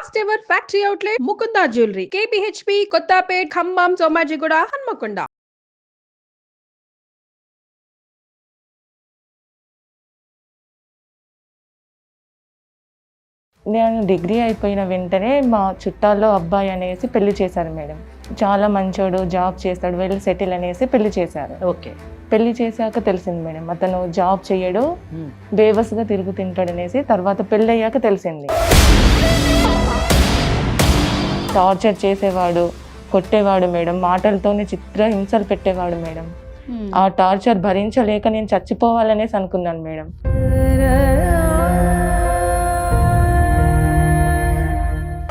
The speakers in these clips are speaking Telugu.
First ever factory outlet Mukunda jewellery KPHB Kothapet Khammam Somajiguda Hanamkonda. నేను డిగ్రీ అయిపోయిన వెంటనే మా చుట్టాల్లో అబ్బాయి అనేసి పెళ్లి చేశారు మేడం. చాలా మంచోడు, జాబ్ చేస్తాడు, వెల్ సెటిల్ అనేసి పెళ్లి చేశారు. ఓకే. పెళ్లి చేశాక తెలిసింది మేడం అతను జాబ్ చేయడు, బేవస్గా తిరుగుతుంటాడు అనేసి. తర్వాత పెళ్ళి అయ్యాక తెలిసింది. టార్చర్ చేసేవాడు, కొట్టేవాడు మేడం, మాటలతోనే చిత్రహింసలు పెట్టేవాడు మేడం. ఆ టార్చర్ భరించలేక నేను చచ్చిపోవాలనేసి అనుకున్నాను మేడం.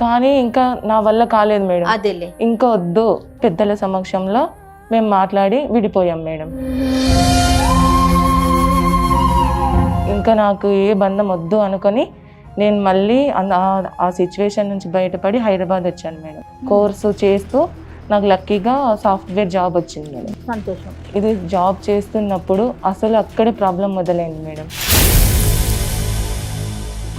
కానీ ఇంకా నా వల్ల కాలేదు మేడం. అదేలే, ఇంకా వద్దు, పెద్దల సమక్షంలో మేము మాట్లాడి విడిపోయాం మేడం. ఇంకా నాకు ఏ బంధం వద్దు అనుకొని నేను మళ్ళీ ఆ సిచ్యువేషన్ నుంచి బయటపడి హైదరాబాద్ వచ్చాను మేడం. కోర్సు చేస్తూ నాకు లక్కీగా సాఫ్ట్వేర్ జాబ్ వచ్చింది మేడం. సంతోషం. ఇది జాబ్ చేస్తున్నప్పుడు అసలు అక్కడే ప్రాబ్లం మొదలైంది మేడం.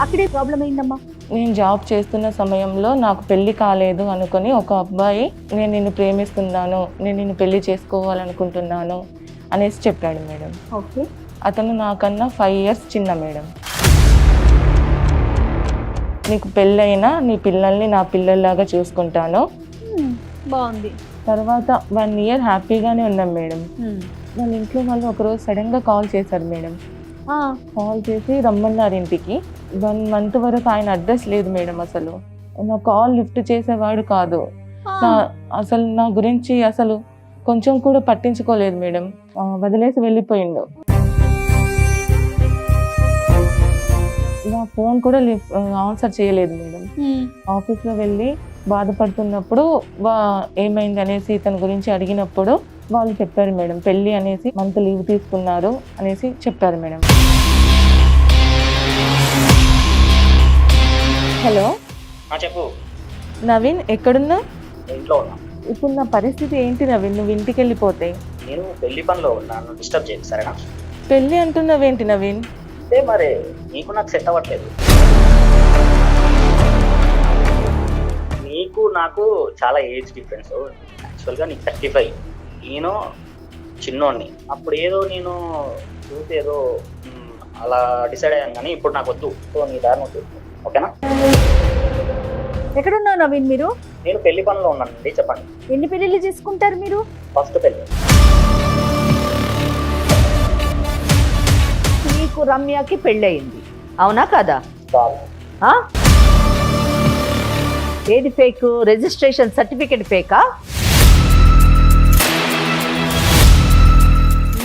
అక్కడే ప్రాబ్లం అయిందమ్మా. నేను జాబ్ చేస్తున్న సమయంలో నాకు పెళ్లి కాలేదు అనుకొని ఒక అబ్బాయి నేను నిన్ను ప్రేమిస్తున్నాను, నేను నిన్ను పెళ్లి చేసుకోవాలనుకుంటున్నాను అనేసి చెప్పాడు మేడం. ఓకే. అతను నాకన్నా 5 years చిన్న మేడం. నీకు పెళ్ళైనా నీ పిల్లల్ని నా పిల్లల్లాగా చూసుకుంటాను. బాగుంది. తర్వాత 1 year హ్యాపీగానే ఉన్నాం మేడం. వాళ్ళ ఇంట్లో వాళ్ళు ఒకరోజు సడన్గా కాల్ చేశారు మేడం. కాల్ చేసి రమ్మన్నారు ఇంటికి. 1 month వరకు ఆయన అడ్రస్ లేదు మేడం. అసలు నా కాల్ లిఫ్ట్ చేసేవాడు కాదు. అసలు నా గురించి అసలు కొంచెం కూడా పట్టించుకోలేదు మేడం. వదిలేసి వెళ్ళిపోయిండు. నా ఫోన్ కూడా ఆన్సర్ చేయలేదు మేడం. ఆఫీస్లో వెళ్ళి బాధపడుతున్నప్పుడు ఏమైంది అనేసి ఇతని గురించి అడిగినప్పుడు వాళ్ళు చెప్పారు మేడం, పెళ్ళి అనేసి మంత్ లీవ్ తీసుకున్నారు అనేసి చెప్పారు మేడం. హలో చెప్పు నవీన్, ఎక్కడున్నా? ఇంట్లో ఉన్నా. ఇప్పుడు నా పరిస్థితి ఏంటి నవీన్? నువ్వు ఇంటికి వెళ్ళిపోతే నేను పెళ్లి పనిలో ఉన్నాను, డిస్టర్బ్ చేయదు సరేనా? పెళ్ళి అంటున్నావేంటి నవీన్? అంటే మరి నీకు నాకు సెట్ అవ్వట్లేదు. నీకు నాకు చాలా ఏజ్ డిఫరెన్స్. యాక్చువల్గా నీకు 35, నేను చిన్నోడిని. అప్పుడు ఏదో నేను చూసి ఏదో అలా డిసైడ్ అయ్యాను, కానీ ఇప్పుడు నాకు వద్దు. సో నీ దారి వద్దు, ఓకేనా? ఎక్కడున్నావు నవీన్ మీరు? నేను పెళ్లి పనిలో ఉన్నానండి. చెప్పండి, ఎన్ని పెళ్ళిళ్ళు చేసుకుంటారు మీరు? ఫస్ట్ పెళ్ళి. నీకు రమ్యకి పెళ్ళయింది, అవునా కదా? ఏది ఫేక్? Registration certificate ఫేకా?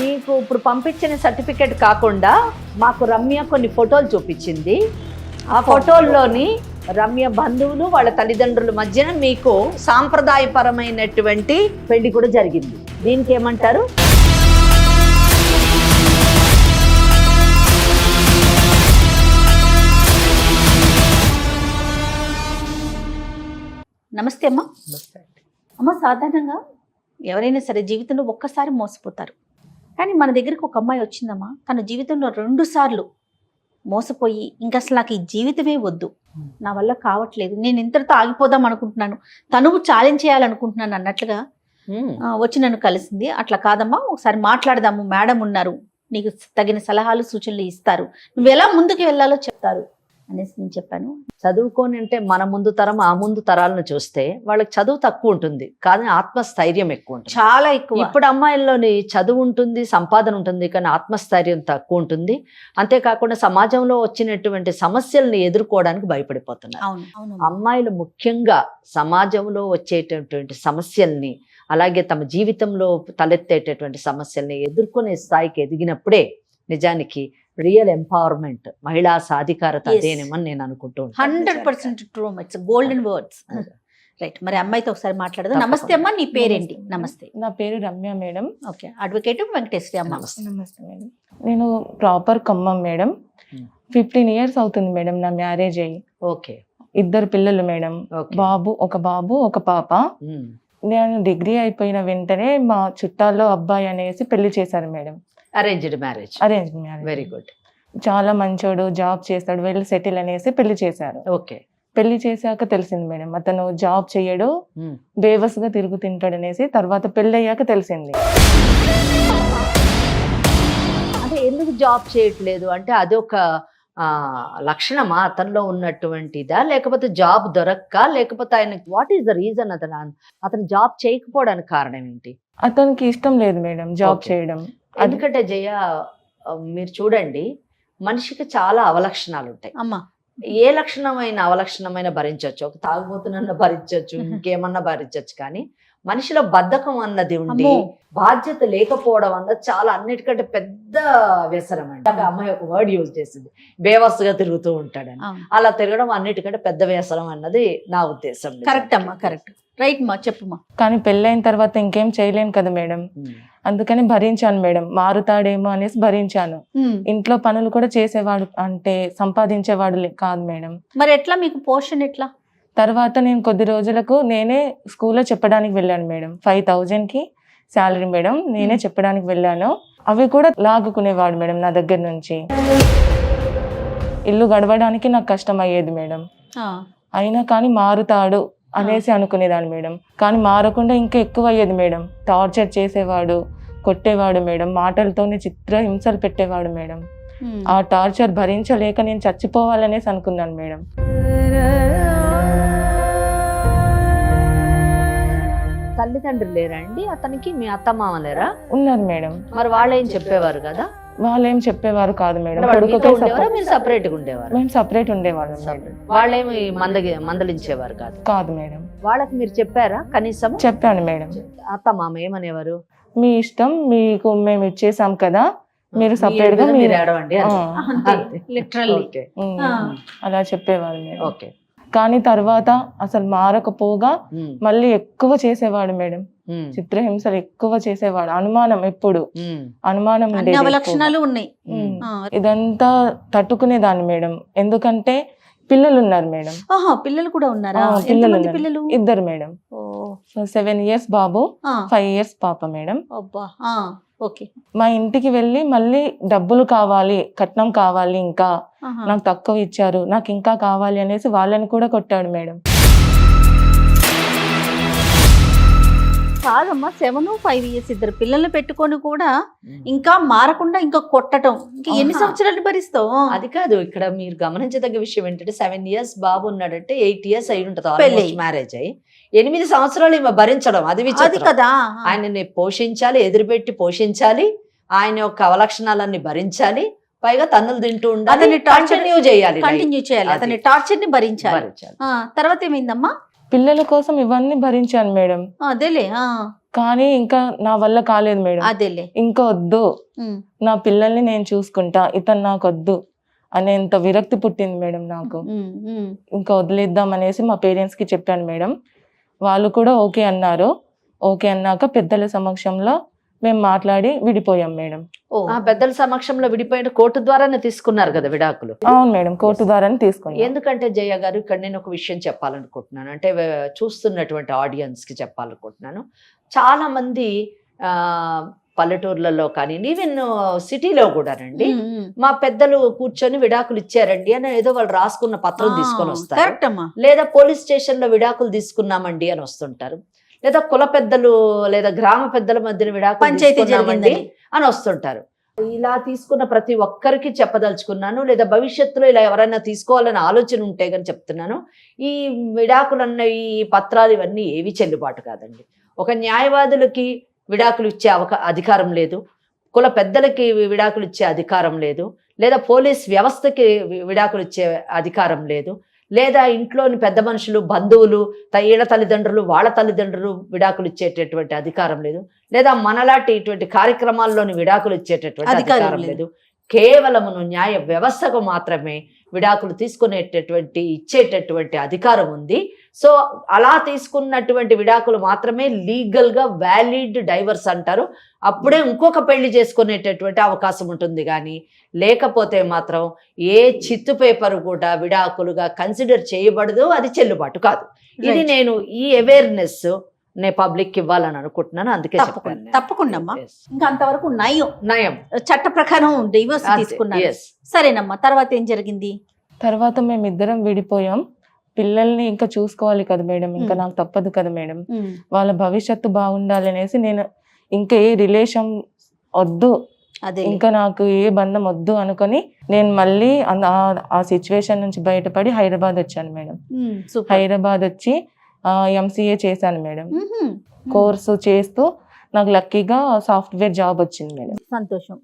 నీకు ఇప్పుడు పంపించిన సర్టిఫికేట్ కాకుండా మాకు రమ్య కొన్ని ఫోటోలు చూపించింది. ఆ ఫోటోల్లోని రమ్య బంధువులు వాళ్ళ తల్లిదండ్రుల మధ్యన మీకు సాంప్రదాయపరమైనటువంటి పెళ్లి కూడా జరిగింది. దీనికి ఏమంటారు? నమస్తే అమ్మా. అమ్మ, సాధారణంగా ఎవరైనా సరే జీవితంలో ఒక్కసారి మోసపోతారు, కానీ మన దగ్గరికి ఒక అమ్మాయి వచ్చిందమ్మా, తన జీవితంలో 2 సార్లు మోసపోయి ఇంకా అసలు నాకు ఈ జీవితమే వద్దు, నా వల్ల కావట్లేదు, నేను ఇంతటితో ఆగిపోదాం అనుకుంటున్నాను, తనువు ఛాలెంజ్ చేయాలనుకుంటున్నాను అన్నట్లుగా వచ్చి నన్ను కలిసింది. అట్లా కాదమ్మా, ఒకసారి మాట్లాడదాము, మేడం ఉన్నారు, నీకు తగిన సలహాలు సూచనలు ఇస్తారు, నువ్వు ఎలా ముందుకు వెళ్ళాలో చెప్తారు అనేసి నేను చెప్పాను. చదువుకొని అంటే మన ముందు తరం ఆ ముందు తరాలను చూస్తే వాళ్ళకి చదువు తక్కువ ఉంటుంది, కానీ ఆత్మస్థైర్యం ఎక్కువ ఉంటుంది, చాలా ఎక్కువ. ఇప్పుడు అమ్మాయిల్లోని చదువు ఉంటుంది, సంపాదన ఉంటుంది, కానీ ఆత్మస్థైర్యం తక్కువ ఉంటుంది. అంతేకాకుండా సమాజంలో వచ్చినటువంటి సమస్యల్ని ఎదుర్కోవడానికి భయపడిపోతున్నారు. అమ్మాయిలు ముఖ్యంగా సమాజంలో వచ్చేటటువంటి సమస్యల్ని, అలాగే తమ జీవితంలో తలెత్తేటటువంటి సమస్యల్ని ఎదుర్కొనే స్థాయికి ఎదిగినప్పుడే నిజానికి రియల్ ఎంపవర్మెంట్, మహిళా సాధికారత అదేనేమని నేను అనుకుంటున్నాను. 100% true. It's golden words. Right. మరి అమ్మాయితో ఒకసారి మాట్లాడదాం. నమస్తే అమ్మా, నీ పేరేంటి? నమస్తే. నా పేరు Ramya madam. Okay. Advocate Venkateswari అమ్మ. నమస్తే మేడం. నేను ప్రాపర్ ఖమ్మం మేడం. 15 years అవుతుంది మేడం నా మ్యారేజ్ అయ్యి. ఓకే. 2 పిల్లలు మేడం, ఒక బాబు ఒక పాప. నేను డిగ్రీ అయిపోయిన వెంటనే మా చుట్టాల్లో అబ్బాయి అనేసి పెళ్లి చేశారు madam. Arranged marriage. Very good. చాలా మంచోడు, జాబ్ చేస్తాడు, వెల్ సెటిల్ అనేసి పెళ్లి చేశారు. ఓకే. పెళ్లి చేశాక తెలిసింది మేడం, అతను జాబ్ చేయడు, బేవస్గా తిరుగుతుంటాడు అనేసి. తర్వాత పెళ్లి అయ్యాక తెలిసింది. అంటే ఎందుకు జాబ్ చేయట్లేదు అంటే అదొక లక్షణమా అతనిలో ఉన్నటువంటిదా, లేకపోతే జాబ్ దొరక్క, లేకపోతే ఆయన వాట్ ఈస్ ద రీజన్ అతను జాబ్ చేయకపోవడానికి కారణం ఏంటి? అతనికి ఇష్టం లేదు మేడం జాబ్ Okay. చేయడం. ఎందుకంటే జయ మీరు చూడండి, మనిషికి చాలా అవలక్షణాలు ఉంటాయి. అమ్మా ఏ లక్షణమైన అవలక్షణమైన భరించవచ్చు, ఒక తాగుబోతున్నా భరించవచ్చు, ఇంకేమన్నా భరించవచ్చు, కానీ మనిషిలో బద్ధకం అన్నది ఉండి అమ్మో. బాధ్యత లేకపోవడం అన్నది చాలా అన్నిటికంటే పెద్ద వ్యసనం అండి. ఒక అమ్మాయి ఒక వర్డ్ యూజ్ చేసింది, బేవస్సుగా తిరుగుతూ ఉంటాడని. అలా తిరగడం అన్నిటికంటే పెద్ద వ్యసనం అన్నది నా ఉద్దేశం. కరెక్ట్ అమ్మా, కరెక్ట్, రైట్ మా, చెప్పుమా. కానీ పెళ్ళైన తర్వాత ఇంకేం చేయలేను కదా మేడం, అందుకని భరించాను మేడం. మారుతాడేమో అనేసి భరించాను. ఇంట్లో పనులు కూడా చేసేవాడు, అంటే సంపాదించేవాడు కాదు మేడం. మరి ఎట్లా మీకు పోషణ ఎట్లా? తర్వాత నేను కొద్ది రోజులకు నేనే స్కూల్లో చెప్పడానికి వెళ్ళాను మేడం. 5,000కి శాలరీ మేడం, నేనే చెప్పడానికి వెళ్ళాను. అవి కూడా లాగుకునేవాడు మేడం నా దగ్గర నుంచి. ఇల్లు గడవడానికి నాకు కష్టం అయ్యేది మేడం. అయినా కానీ మారుతాడు అనేసి అనుకునేదాన్ని మేడం. కానీ మారకుండా ఇంకా ఎక్కువ అయ్యేది మేడం. టార్చర్ చేసేవాడు, కొట్టేవాడు మేడం, మాటలతోనే చిత్ర హింసలు పెట్టేవాడు మేడం. ఆ టార్చర్ భరించలేక నేను చచ్చిపోవాలనేసి అనుకున్నాను మేడం. తల్లిదండ్రులు లేరా అండి అతనికి? మీ అత్తమామ లేరా? ఉన్నారు మేడం. మరి వాళ్ళు ఏం చెప్పేవారు కదా? వాళ్ళు ఏం చెప్పేవారు కాదు మేడం. మీరు సపరేట్ గా ఉండేవారు? మేము సపరేట్ ఉండేవాళ్ళం మేడం. వాళ్ళేమి మందలించేవారు కాదు? కాదు మేడం. వాళ్ళకి మీరు చెప్పారా కనీసం? చెప్పాను మేడం. అత్తమామ ఏమనేవారు? మీ ఇష్టం, మీకు మేము ఇచ్చేసాం కదా, మీరు సపరేట్ గా మీరు ఏడవండి లిటరల్లీ అలా చెప్పేవారు మేడం. ఓకే. కానీ తర్వాత అసలు మారకపోగా మళ్ళీ ఎక్కువ చేసేవాడు మేడం. చిత్రహింసలు ఎక్కువ చేసేవాడు. అనుమానం, ఎప్పుడు అనుమానం ఉండేది. అవలక్షణాలు ఉన్నాయి. ఇదంతా తట్టుకునేదాన్ని మేడం, ఎందుకంటే పిల్లలు ఉన్నారు మేడం. పిల్లలు కూడా ఉన్నారా? పిల్లలు ఎంతమంది పిల్లలు? ఇద్దరు మేడం. 7 years బాబు, 5 years పాప మేడం. ఓకే. మా ఇంటికి వెళ్ళి మళ్ళీ డబ్బులు కావాలి, కట్నం కావాలి, ఇంకా నాకు తక్కువ ఇచ్చారు, నాకు ఇంకా కావాలి అనేసి వాళ్ళని కూడా కొట్టాడు మేడం. కాదమ్మా, 7, 5 years ఇద్దరు పిల్లల్ని పెట్టుకొని కూడా ఇంకా మారకుండా ఇంకా కొట్టడం, ఇంకా ఎన్ని సంవత్సరాలు భరిస్తావు? అది కాదు, ఇక్కడ మీరు గమనించదగ్గ విషయం ఏంటంటే 7 years బాబు ఉన్నాడంటే 8 years అయి ఉంటుంది మ్యారేజ్ అయ్యి. 8 సంవత్సరాలు ఈమె భరించడం అది కదా. ఆయనని పోషించాలి, ఎదురుపెట్టి పోషించాలి, ఆయన యొక్క అవలక్షణాలన్నీ భరించాలి, పైగా తన్నులు తింటూ ఉండాలి, కంటిన్యూ చేయాలి, అతని టార్చర్ ని భరించాలి. తర్వాత ఏమైందమ్మా? పిల్లల కోసం ఇవన్నీ భరించాను మేడం. అదేలే. కానీ ఇంకా నా వల్ల కాలేదు మేడం. అదేలే, ఇంకా వద్దు, నా పిల్లల్ని నేను చూసుకుంటా, ఇతను నాకు వద్దు అనేంత విరక్తి పుట్టింది మేడం నాకు. ఇంకా వదిలేద్దాం అనేసి మా పేరెంట్స్ కి చెప్పాను మేడం. వాళ్ళు కూడా ఓకే అన్నారు. ఓకే అన్నాక పెద్దల సమక్షంలో మేము మాట్లాడి విడిపోయాం మేడం. పెద్దల సమక్షంలో విడిపోయిన కోర్టు ద్వారానే తీసుకున్నారు కదా విడాకులు? అవును మేడం, కోర్టు ద్వారానే తీసుకున్నాం. ఎందుకంటే జయ గారు, ఇక్కడ నేను ఒక విషయం చెప్పాలనుకుంటున్నాను, అంటే చూస్తున్నటువంటి ఆడియన్స్ కి చెప్పాలనుకుంటున్నాను. చాలా మంది పల్లెటూర్లలో కానీ ఈవెన్ సిటీలో కూడానండి, మా పెద్దలు కూర్చొని విడాకులు ఇచ్చారండి అని ఏదో వాళ్ళు రాసుకున్న పత్రం తీసుకొని వస్తారు, లేదా పోలీస్ స్టేషన్ లో విడాకులు తీసుకున్నామండి అని వస్తుంటారు, లేదా కుల పెద్దలు లేదా గ్రామ పెద్దల మధ్యన విడాకులు తీసుకున్నామండి అని వస్తుంటారు. ఇలా తీసుకున్న ప్రతి ఒక్కరికి చెప్పదలుచుకున్నాను, లేదా భవిష్యత్తులో ఇలా ఎవరైనా తీసుకోవాలని ఆలోచన ఉంటే కానీ చెప్తున్నాను, ఈ విడాకులన్న ఈ పత్రాలు ఇవన్నీ ఏవి చెల్లుబాటు కాదండి. ఒక న్యాయవాదులకి విడాకులు ఇచ్చే అధికారం లేదు, కుల పెద్దలకి విడాకులు ఇచ్చే అధికారం లేదు, లేదా పోలీస్ వ్యవస్థకి విడాకులు ఇచ్చే అధికారం లేదు, లేదా ఇంట్లోని పెద్ద మనుషులు, బంధువులు, ఈళ్ళ తల్లిదండ్రులు, వాళ్ళ తల్లిదండ్రులు విడాకులు ఇచ్చేటటువంటి అధికారం లేదు, లేదా మనలాంటి ఇటువంటి కార్యక్రమాల్లోని విడాకులు ఇచ్చేటటువంటి అధికారం లేదు. కేవలమును న్యాయ వ్యవస్థకు మాత్రమే విడాకులు తీసుకునేటటువంటి ఇచ్చేటటువంటి అధికారం ఉంది. సో అలా తీసుకున్నటువంటి విడాకులు మాత్రమే లీగల్ గా వ్యాలిడ్ డైవర్స్ అంటారు. అప్పుడే ఇంకొక పెళ్లి చేసుకునేటటువంటి అవకాశం ఉంటుంది, కానీ లేకపోతే మాత్రం ఏ చిత్తు పేపర్ కూడా విడాకులుగా కన్సిడర్ చేయబడదు, అది చెల్లుబాటు కాదు. ఇది నేను ఈ అవేర్నెస్ నేను పబ్లిక్ ఇవ్వాలని అనుకుంటున్నాను, అందుకే తప్పకుండా అమ్మా. ఇంకా అంతవరకు నయం చట్ట ప్రకారం డివోర్స్ తీసుకున్నారు. Yes. సరేనమ్మా, తర్వాత ఏం జరిగింది? తర్వాత మేమిద్దరం విడిపోయాం. పిల్లల్ని ఇంకా చూసుకోవాలి కదా మేడం, ఇంకా నాకు తప్పదు కదా మేడం, వాళ్ళ భవిష్యత్తు బాగుండాలి అనేసి నేను ఇంకా ఏ రిలేషన్ వద్దు, అదే ఇంకా నాకు ఏ బంధం వద్దు అనుకొని నేను మళ్ళీ ఆ సిచ్యువేషన్ నుంచి బయటపడి హైదరాబాద్ వచ్చాను మేడం. హైదరాబాద్ వచ్చి ఎంసీఏ చేశాను మేడం. కోర్సు చేస్తూ నాకు లక్కీగా సాఫ్ట్వేర్ జాబ్ వచ్చింది మేడం. సంతోషం.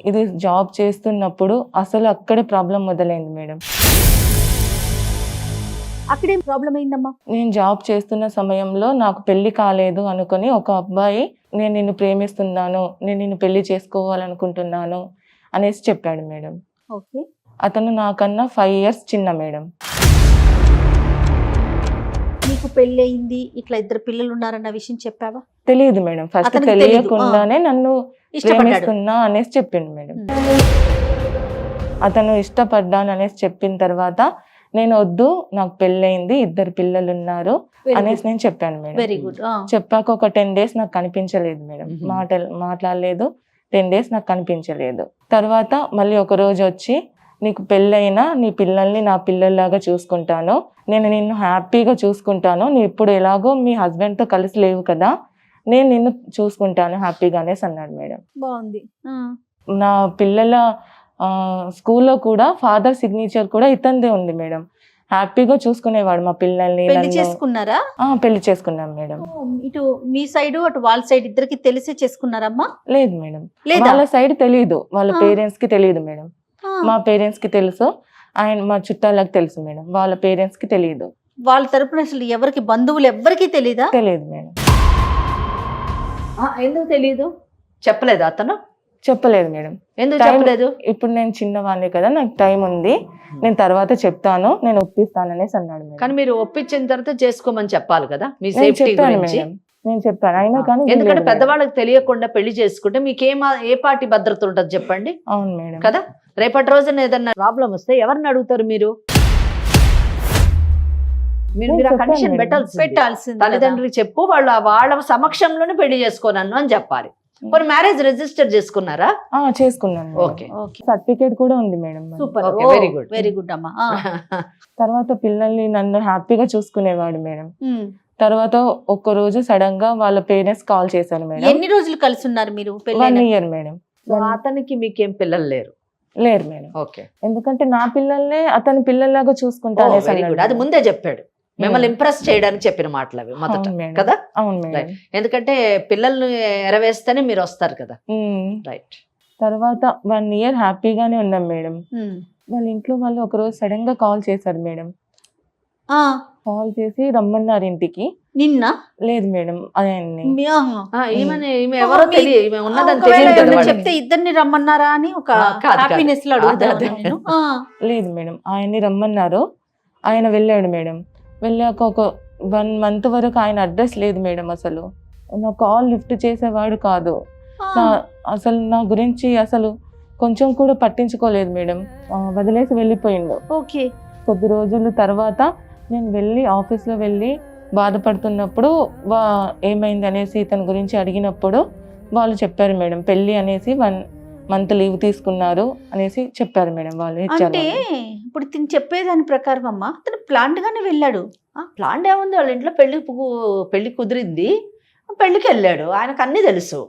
ఇది జాబ్ చేస్తున్నప్పుడు అసలు అక్కడే ప్రాబ్లం మొదలైంది మేడం. అక్కడేం ప్రాబ్లం అయిందమ్మా? నేను జాబ్ చేస్తున్న సమయంలో నాకు పెళ్లి కాలేదు అనుకొని ఒక అబ్బాయి నేను నిన్ను ప్రేమిస్తున్నాను, నేను నిన్ను పెళ్లి చేసుకోవాలనుకుంటున్నాను అనేసి చెప్పాడు మేడం. ఓకే. అతను నాకన్నా 5 years చిన్న మేడం. నీకు పెళ్లి అయింది, ఇట్లా 2 పిల్లలు ఉన్నారన్న విషయం చెప్పావా? తెలియదు మేడం, ఫస్ట్ అతనికి తెలీదు. తెలియకుండానే నన్ను ప్రేమిస్తున్నా అనేసి చెప్పిండు మేడం. అతను ఇష్టపడ్డాను అనేసి చెప్పిన తర్వాత నేను వద్దు, నాకు పెళ్ళయింది, 2 పిల్లలు ఉన్నారు అనేసి నేను చెప్పాను మేడం. Very good. చెప్పాక ఒక 10 days నాకు కనిపించలేదు మేడం, మాట్లాడలేదు. 10 days నాకు కనిపించలేదు. తర్వాత మళ్ళీ ఒక రోజు వచ్చి నీకు పెళ్ళైనా నీ పిల్లల్ని నా పిల్లల్లాగా చూసుకుంటాను, నేను నిన్ను హ్యాపీగా చూసుకుంటాను, నీ ఇప్పుడు ఎలాగో మీ హస్బెండ్తో కలిసి లేవు కదా, నేను నిన్ను చూసుకుంటాను హ్యాపీగా అనేసి అన్నాడు మేడం. బాగుంది. నా పిల్లల స్కూల్లో కూడా ఫాదర్ సిగ్నేచర్ కూడా ఇతందే ఉంది మేడం. హ్యాపీగా చూసుకునేవాడు మా పిల్లల్ని. పెళ్లి చేసుకున్నారా? పెళ్లి చేసుకున్నాం మేడం. ఇటు మీ సైడ్ అటు వాళ్ళ సైడ్ ఇద్దరికి తెలిసే చేసుకున్నారమ్మా? లేదు మేడం, వాళ్ళ సైడ్ తెలియదు, వాళ్ళ పేరెంట్స్ కి తెలియదు మేడం. మా పేరెంట్స్ కి తెలుసు, అండ్ మా చుట్టాలకు తెలుసు మేడం, వాళ్ళ పేరెంట్స్ కి తెలియదు. వాళ్ళ తరపున అసలు ఎవరికి, బంధువులు ఎవరికి తెలీదా? తెలియదు మేడం. ఎందుకు తెలియదు? చెప్పలేదు అతను? చెప్పలేదు మేడం. ఎందుకు చెప్పలేదు? ఇప్పుడు నేను చిన్నవాడిని కదా, నాకు టైం ఉంది, నేను తర్వాత చెప్తాను, నేను ఒప్పిస్తాను అనేసి అన్నాడు మేడం. కానీ మీరు ఒప్పించిన తర్వాత చేసుకోమని చెప్పాలి కదా, మీ సేఫ్టీ గురించి. నేను చెప్పాను అయినా కానీ, ఎందుకంటే పెద్దవాళ్ళకి తెలియకుండా పెళ్లి చేసుకుంటే మీకు ఏ పార్టీ భద్రత ఉంటుంది చెప్పండి? అవును మేడం కదా. రేపటి రోజున ఏదన్నా ప్రాబ్లం వస్తే ఎవరిని అడుగుతారు మీరు? మీరు ఆ కండిషన్ పెట్టాల్సింది. తల్లిదండ్రులకు చెప్పు, వాళ్ళ సమక్షంలోనే పెళ్లి చేసుకోనన్ను అని చెప్పాలి. మరి మ్యారేజ్ రిజిస్టర్ చేసుకున్నారా? చేసుకున్నాను. ఓకే. సర్టిఫికేట్ కూడా ఉంది madam. Super. Very good, very good అమ్మా. తర్వాత పిల్లల్ని నన్ను హ్యాపీగా చూసుకునేవాడు మేడం. తర్వాత ఒక్క రోజు సడన్ గా వాళ్ళ పేరెంట్స్ కాల్ చేశారు మేడం. ఎన్ని రోజులు కలిసి ఉన్నారు మీరు? 1 year మేడం. అతనికి మీకేం పిల్లలు లేరు? లేరు మేడం. ఓకే. ఎందుకంటే నా పిల్లల్నే అతని పిల్లల్లాగా చూసుకుంటాను. అది ముందే చెప్పాడు, మిమ్మల్ని ఇంప్రెస్ చేయడానికి చెప్పిన మాటలు అవి మొదట కదా. అవును మేడం. ఎందుకంటే పిల్లల్ని ఎరవేస్తేనే మీరు వస్తారు కదా. రైట్. తర్వాత 1 year హ్యాపీగానే ఉన్నాం మేడం. వాళ్ళ ఇంట్లో వాళ్ళు ఒక రోజు సడన్ గా కాల్ చేశారు మేడం. కాల్ చేసి రమ్మన్నారు ఇంటికి. నిన్న? లేదు మేడం, చెప్తే ఇద్దరిని రమ్మన్నారా అని ఒక హ్యాపీనెస్ లో అడుగుతాను. లేదు మేడం, ఆయన్ని రమ్మన్నారు, ఆయన వెళ్ళాడు మేడం. వెళ్ళాక ఒక 1 month వరకు ఆయన అడ్రస్ లేదు మేడం. అసలు నా కాల్ లిఫ్ట్ చేసేవాడు కాదు, అసలు నా గురించి అసలు కొంచెం కూడా పట్టించుకోలేదు మేడం, వదిలేసి వెళ్ళిపోయిండు. ఓకే. కొద్ది రోజుల తర్వాత నేను వెళ్ళి ఆఫీస్లో వెళ్ళి బాధపడుతున్నప్పుడు ఏమైంది అనేసి ఇతని గురించి అడిగినప్పుడు వాళ్ళు చెప్పారు మేడం, పెళ్ళి అనేసి 1 month లీవ్ తీసుకున్నారు అనేసి చెప్పారు మేడం. వాళ్ళు అంటే ఇప్పుడు తిని చెప్పేదాని ప్రకారం అమ్మా అతను ప్లాంట్ గానే వెళ్ళాడు. ప్లాంట్ ఏముంది, వాళ్ళ ఇంట్లో పెళ్లి కుదిరింది, పెళ్లికి వెళ్ళాడు. ఆయనకు అన్ని తెలుసు,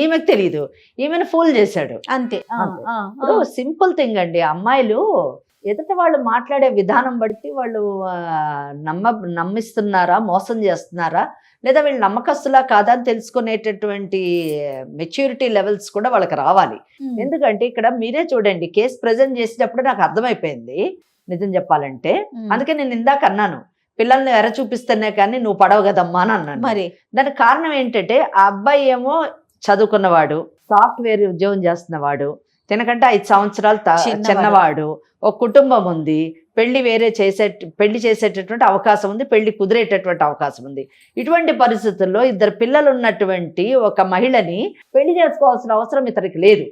ఈమెకు తెలియదు, ఈమెను ఫూల్ చేశాడు అంతే. సింపుల్ థింగ్ అండి. అమ్మాయిలు ఎదుట వాళ్ళు మాట్లాడే విధానం బట్టి వాళ్ళు నమ్మిస్తున్నారా, మోసం చేస్తున్నారా, లేదా వీళ్ళు నమ్మకస్తులా కాదా అని తెలుసుకునేటటువంటి మెచ్యూరిటీ లెవెల్స్ కూడా వాళ్ళకి రావాలి. ఎందుకంటే ఇక్కడ మీరే చూడండి, కేసు ప్రజెంట్ చేసేటప్పుడు నాకు అర్థమైపోయింది నిజం చెప్పాలంటే. అందుకే నేను ఇందాక అన్నాను, పిల్లల్ని ఎర చూపిస్తేనే కానీ నువ్వు పడవు కదమ్మా అని అన్నాను. మరి దానికి కారణం ఏంటంటే ఆ అబ్బాయి ఏమో చదువుకున్నవాడు, సాఫ్ట్వేర్ ఉద్యోగం చేస్తున్నవాడు, తినకంటే 5 సంవత్సరాలు చిన్నవాడు, ఒక కుటుంబం ఉంది, పెళ్లి చేసేటటువంటి అవకాశం ఉంది, పెళ్లి కుదిరేటటువంటి అవకాశం ఉంది. ఇటువంటి పరిస్థితుల్లో 2 పిల్లలు ఉన్నటువంటి ఒక మహిళని పెళ్లి చేసుకోవాల్సిన అవసరం ఇతనికి లేదు.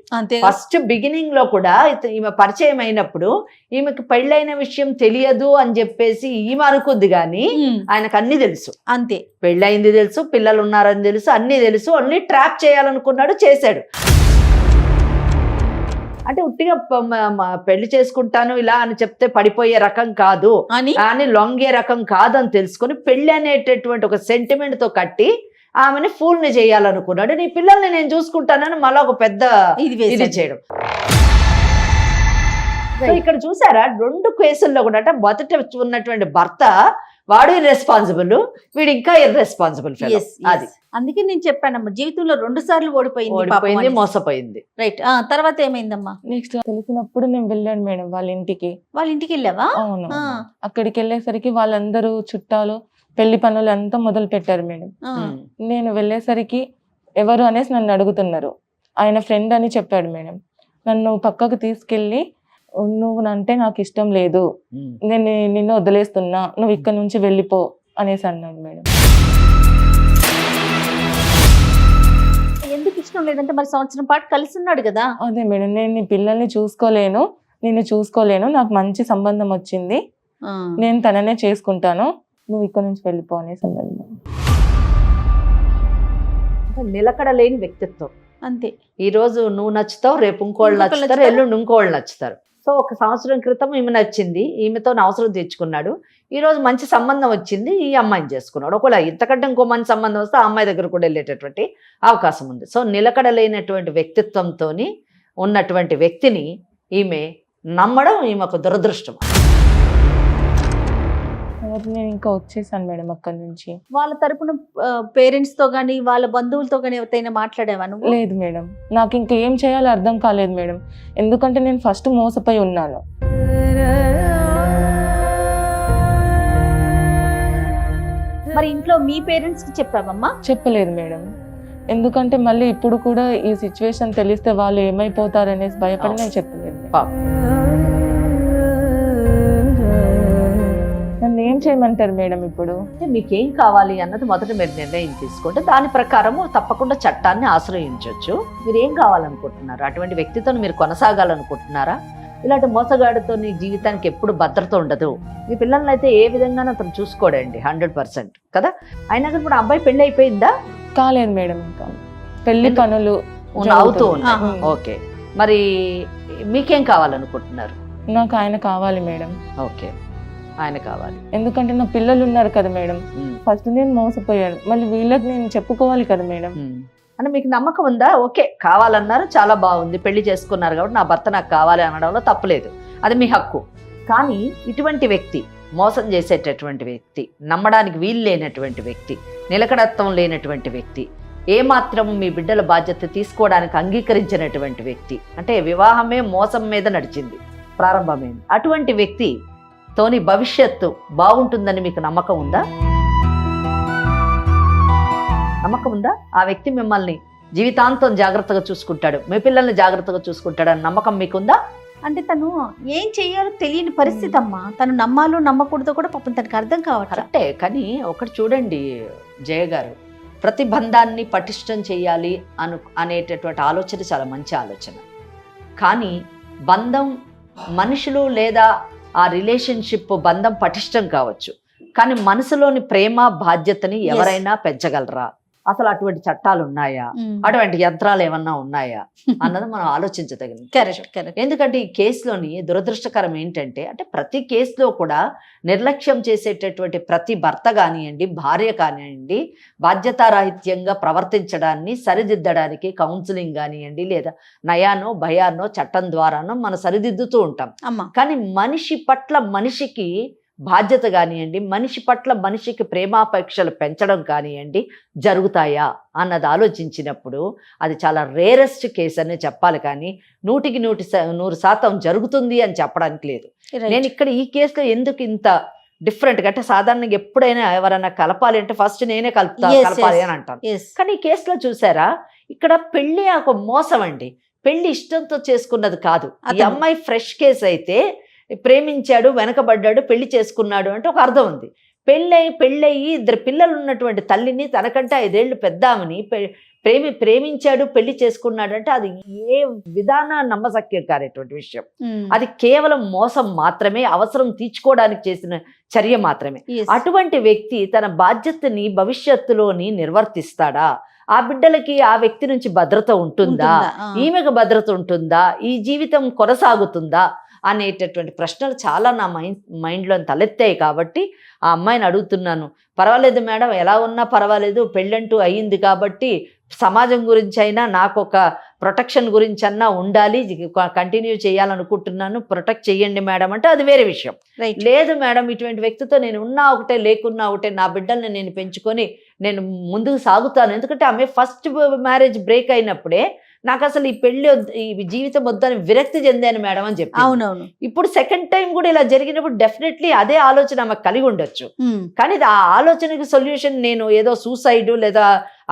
ఫస్ట్ బిగినింగ్ లో కూడా ఈమె పరిచయం అయినప్పుడు ఈమెకు పెళ్ళైన విషయం తెలియదు అని చెప్పేసి ఈమె అనుకుంది, కానీ ఆయనకు అన్ని తెలుసు. అంతే, పెళ్ళయింది తెలుసు, పిల్లలు ఉన్నారని తెలుసు, అన్ని తెలుసు. ఓన్లీ ట్రాప్ చేయాలనుకున్నాడు, చేశాడు. అంటే ఉట్టిగా పెళ్లి చేసుకుంటాను ఇలా అని చెప్తే పడిపోయే రకం కాదు అని లొంగే రకం కాదు అని తెలుసుకొని పెళ్లి అనేటటువంటి ఒక సెంటిమెంట్ తో కట్టి ఆమెని ఫూల్ని చేయాలనుకున్నాడు. నీ పిల్లల్ని నేను చూసుకుంటానని మళ్ళీ ఒక పెద్ద ఇది చేయడం. సో ఇక్కడ చూసారా 2 కేసుల్లో కూడా అంటే మొదట ఉన్నటువంటి భర్త వాడు ఇర్రెస్పాన్సిబుల్, వీడు ఇంకా ఇర్రెస్పాన్సిబుల్. అది అందుకే నేను చెప్పానమ్మా, జీవితంలో 2 సార్లు ఓడిపోయింది, మోసపోయింది. రైట్. తర్వాత ఏమైందమ్మా? నెక్స్ట్ తెలిసినప్పుడు నేను వెళ్ళాను మేడం వాళ్ళ ఇంటికి. వాళ్ళ ఇంటికి వెళ్ళావా? అవును. అక్కడికి వెళ్ళేసరికి వాళ్ళందరూ చుట్టాలు పెళ్లి పనులు అంతా మొదలు పెట్టారు మేడం. నేను వెళ్ళేసరికి ఎవరు అనేసి నన్ను అడుగుతున్నారు. ఆయన ఫ్రెండ్ అని చెప్పాడు మేడం. నన్ను పక్కకు తీసుకెళ్ళి నువ్వు అంటే నాకు ఇష్టం లేదు, నేను నిన్ను వదిలేస్తున్నా, నువ్వు ఇక్కడ నుంచి వెళ్ళిపో అనేసి అన్నాడు మేడం. ఎందుకు ఇష్టం లేదంటే మరి సంవత్సరం పాటు కలిసి ఉన్నాడు కదా. అదే మేడం, నేను నీ పిల్లల్ని చూసుకోలేను, నిన్ను చూసుకోలేను, నాకు మంచి సంబంధం వచ్చింది, నేను తననే చేసుకుంటాను, నువ్వు ఇక్కడ నుంచి వెళ్ళిపో అనేసి అన్నాడు మేడం. నిలకడ లేని వ్యక్తిత్వం అంతే. ఈ రోజు నువ్వు నచ్చుతావు, రేపు ఇంకోళ్ళు నచ్చుతారు, ఎల్లుండి ఇంకోళ్ళు నచ్చుతారు. సో 1 సంవత్సరం క్రితం ఈమె నచ్చింది, ఈమెతో అవసరం తెచ్చుకున్నాడు, ఈ రోజు మంచి సంబంధం వచ్చింది, ఈ అమ్మాయిని చేసుకున్నాడు. ఒకవేళ ఇంతకంటే ఇంకో మంచి సంబంధం వస్తే ఆ అమ్మాయి దగ్గర కూడా వెళ్ళేటటువంటి అవకాశం ఉంది. సో నిలకడ లేనటువంటి వ్యక్తిత్వంతో ఉన్నటువంటి వ్యక్తిని ఈమె నమ్మడం ఈమెకు దురదృష్టం. నేను ఇంకా వచ్చేసాను మేడం అక్కడి నుంచి. వాళ్ళ తరపున పేరెంట్స్ తో గానీ వాళ్ళ బంధువులతో గానీ ఎవరైనా మాట్లాడేవా నువ్వు? లేదు మేడం, నాకు ఇంకా ఏం చేయాలో అర్థం కాలేదు మేడం. ఎందుకంటే నేను ఫస్ట్ మోసపోయి ఉన్నాను. మరి ఇంట్లో మీ పేరెంట్స్ కి చెప్పావమ్మా? చెప్పలేదు మేడం, ఎందుకంటే మళ్ళీ ఇప్పుడు కూడా ఈ సిచ్యువేషన్ తెలిస్తే వాళ్ళు ఏమైపోతారనేసి భయపడి నేను చెప్పలేదు. నన్ను ఏం చేయమంటారు మేడం ఇప్పుడు? మీకేం కావాలి అన్నది మొదట మీరు నిర్ణయం తీసుకుంటే దాని ప్రకారము తప్పకుండా చట్టాన్ని ఆశ్రయించవచ్చు. మీరు ఏం కావాలనుకుంటున్నారు? అటువంటి వ్యక్తితో మీరు కొనసాగాలనుకుంటున్నారా? ఇలాంటి మోసగాడితో నీ జీవితానికి ఎప్పుడు భద్రత ఉండదు. మీ పిల్లల్ని అయితే ఏ విధంగానూ అతను చూసుకోడండి 100% కదా. అయినా కానీ ఇప్పుడు అబ్బాయి పెళ్లి అయిపోయిందా? కాలేదు మేడం, ఇంకా పెళ్లి పనులు అవుతూ ఉన్నాయి. ఓకే, మరి మీకేం కావాలనుకుంటున్నారు? నాకు ఆయన కావాలి మేడం. ఓకే, ఆయన కావాలి. ఎందుకంటే నా పిల్లలు ఉన్నారు కదా మేడం. ఫస్ట్ నేను మోసపోయాను, మళ్ళీ వీళ్ళకి నేను చెప్పుకోవాలి కదా మేడం. అంటే మీకు నమ్మకం ఉందా? ఓకే, కావాలన్నారు, చాలా బాగుంది, పెళ్లి చేసుకున్నారు కాబట్టి నా భర్త నాకు కావాలి అనడంలో తప్పులేదు, అది మీ హక్కు. కానీ ఇటువంటి వ్యక్తి, మోసం చేసేటటువంటి వ్యక్తి, నమ్మడానికి వీలు లేనటువంటి వ్యక్తి, నిలకడత్వం లేనటువంటి వ్యక్తి, ఏమాత్రం మీ బిడ్డల బాధ్యత తీసుకోవడానికి అంగీకరించినటువంటి వ్యక్తి, అంటే వివాహమే మోసం మీద నడిచింది, ప్రారంభమైంది. అటువంటి వ్యక్తి తోని భవిష్యత్తు బాగుంటుందని మీకు నమ్మకం ఉందా? నమ్మకం ఉందా? ఆ వ్యక్తి మిమ్మల్ని జీవితాంతం జాగ్రత్తగా చూసుకుంటాడు, మీ పిల్లల్ని జాగ్రత్తగా చూసుకుంటాడు అని నమ్మకం మీకుందా? అంటే తను ఏం చెయ్యాలో తెలియని పరిస్థితి అమ్మా. తను నమ్మాలో నమ్మకూడదో కూడా పాపం తనకు అర్థం కావట్లే. కరెక్టే, కానీ ఒకటి చూడండి జయ గారు, ప్రతి బంధాన్ని పటిష్టం చేయాలి అనేటటువంటి ఆలోచన చాలా మంచి ఆలోచన. కానీ బంధం, మనుషులు లేదా ఆ రిలేషన్షిప్ బంధం పటిష్టం కావచ్చు, కానీ మనసులోని ప్రేమ బాధ్యతని ఎవరైనా పెంచగలరా? అసలు అటువంటి చట్టాలు ఉన్నాయా? అటువంటి యంత్రాలు ఏమన్నా ఉన్నాయా అన్నది మనం ఆలోచించదగింది. కరెక్ట్. ఎందుకంటే ఈ కేసులోని దురదృష్టకరం ఏంటంటే, అంటే ప్రతి కేసులో కూడా నిర్లక్ష్యం చేసేటటువంటి ప్రతి భర్త కానివ్వండి, భార్య కానివ్వండి, బాధ్యతారాహిత్యంగా ప్రవర్తించడాన్ని సరిదిద్దడానికి కౌన్సిలింగ్ కానివ్వండి, లేదా నయానో భయానో చట్టం ద్వారానో మనం సరిదిద్దుతూ ఉంటాం. కానీ మనిషి పట్ల మనిషికి బాధ్యత కానివ్వండి, మనిషి పట్ల మనిషికి ప్రేమాపేక్షలు పెంచడం కానివ్వండి జరుగుతాయా అన్నది ఆలోచించినప్పుడు అది చాలా రేరెస్ట్ కేసు అనే చెప్పాలి, కానీ 100% జరుగుతుంది అని చెప్పడానికి లేదు. నేను ఇక్కడ ఈ కేసులో ఎందుకు ఇంత డిఫరెంట్గా అంటే, సాధారణంగా ఎప్పుడైనా ఎవరైనా కలపాలి అంటే ఫస్ట్ నేనే కలపాలి అని అంటాను. కానీ ఈ కేసులో చూసారా, ఇక్కడ పెళ్లి ఒక మోసం అండి. పెళ్లి ఇష్టంతో చేసుకున్నది కాదు. ఈ అమ్మాయి ఫ్రెష్ కేసు అయితే ప్రేమించాడు, వెనకబడ్డాడు, పెళ్లి చేసుకున్నాడు అంటే ఒక అర్థం ఉంది. పెళ్ళయి 2 పిల్లలు ఉన్నటువంటి తల్లిని, తనకంటే 5 ఏళ్ళు పెద్దామని ప్రేమించాడు, పెళ్లి చేసుకున్నాడు అంటే అది ఏ విధాన నమ్మశక్యం కానటువంటి విషయం. అది కేవలం మోసం మాత్రమే, అవసరం తీర్చుకోవడానికి చేసిన చర్య మాత్రమే. అటువంటి వ్యక్తి తన బాధ్యతని భవిష్యత్తులోని నిర్వర్తిస్తాడా ఆ బిడ్డలకి ఆ వ్యక్తి నుంచి భద్రత ఉంటుందా, ఈమెకు భద్రత ఉంటుందా, ఈ జీవితం కొనసాగుతుందా అనేటటువంటి ప్రశ్నలు చాలా నా మైండ్లో తలెత్తాయి. కాబట్టి ఆ అమ్మాయిని అడుగుతున్నాను, పర్వాలేదు మేడం, ఎలా ఉన్నా పర్వాలేదు, పెళ్ళంటూ అయ్యింది కాబట్టి సమాజం గురించి అయినా నాకు ఒక ప్రొటెక్షన్ గురించి అన్నా ఉండాలి, కంటిన్యూ చేయాలనుకుంటున్నాను, ప్రొటెక్ట్ చేయండి మేడం అంటే అది వేరే విషయం. లేదు మేడం, ఇటువంటి వ్యక్తితో నేను ఉన్నా ఒకటే లేకున్నా ఒకటే, నా బిడ్డల్ని నేను పెంచుకొని నేను ముందుకు సాగుతాను. ఎందుకంటే ఆమె ఫస్ట్ మ్యారేజ్ బ్రేక్ అయినప్పుడే నాకు అసలు ఈ పెళ్లి ఈ జీవితం వద్దని విరక్తి చెందాను మేడం అని చెప్పి. అవునవును. ఇప్పుడు సెకండ్ టైం కూడా ఇలా జరిగినప్పుడు డెఫినెట్లీ అదే ఆలోచన ఆమెకు కలిగి ఉండొచ్చు. కానీ ఆ ఆలోచనకి సొల్యూషన్ నేను ఏదో సూసైడ్ లేదా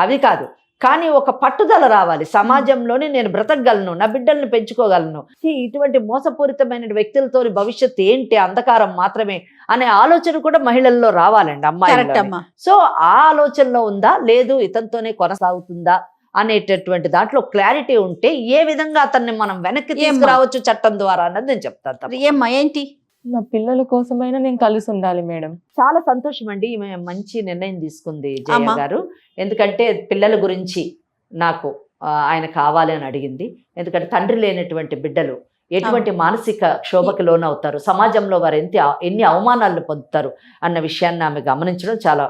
అవి కాదు, కానీ ఒక పట్టుదల రావాలి. సమాజంలోనే నేను బ్రతకగలను, నా బిడ్డల్ని పెంచుకోగలను, ఇటువంటి మోసపూరితమైన వ్యక్తులతో భవిష్యత్తు ఏంటి, అంధకారం మాత్రమే అనే ఆలోచన కూడా మహిళల్లో రావాలండి, అమ్మాయి. సో ఆ ఆలోచనలో ఉందా, లేదు ఇతనితోనే కొనసాగుతుందా అనేటటువంటి దాంట్లో క్లారిటీ ఉంటే ఏ విధంగా అతన్ని మనం వెనక్కి తీసుకురావచ్చు చట్టం ద్వారా అన్నది నేను చెప్తాను. ఏమ్మా ఏంటి? నా పిల్లల కోసమైనా నేను కలిసి ఉండాలి మేడం. చాలా సంతోషం అండి, ఈమె మంచి నిర్ణయం తీసుకుంది జయ గారు. ఎందుకంటే పిల్లల గురించి నాకు ఆయన కావాలి అని అడిగింది. ఎందుకంటే తండ్రి లేనటువంటి బిడ్డలు ఎటువంటి మానసిక క్షోభకి లోనవుతారు, సమాజంలో వారు ఎన్ని అవమానాలను పొందుతారు అన్న విషయాన్ని ఆమె గమనించడం చాలా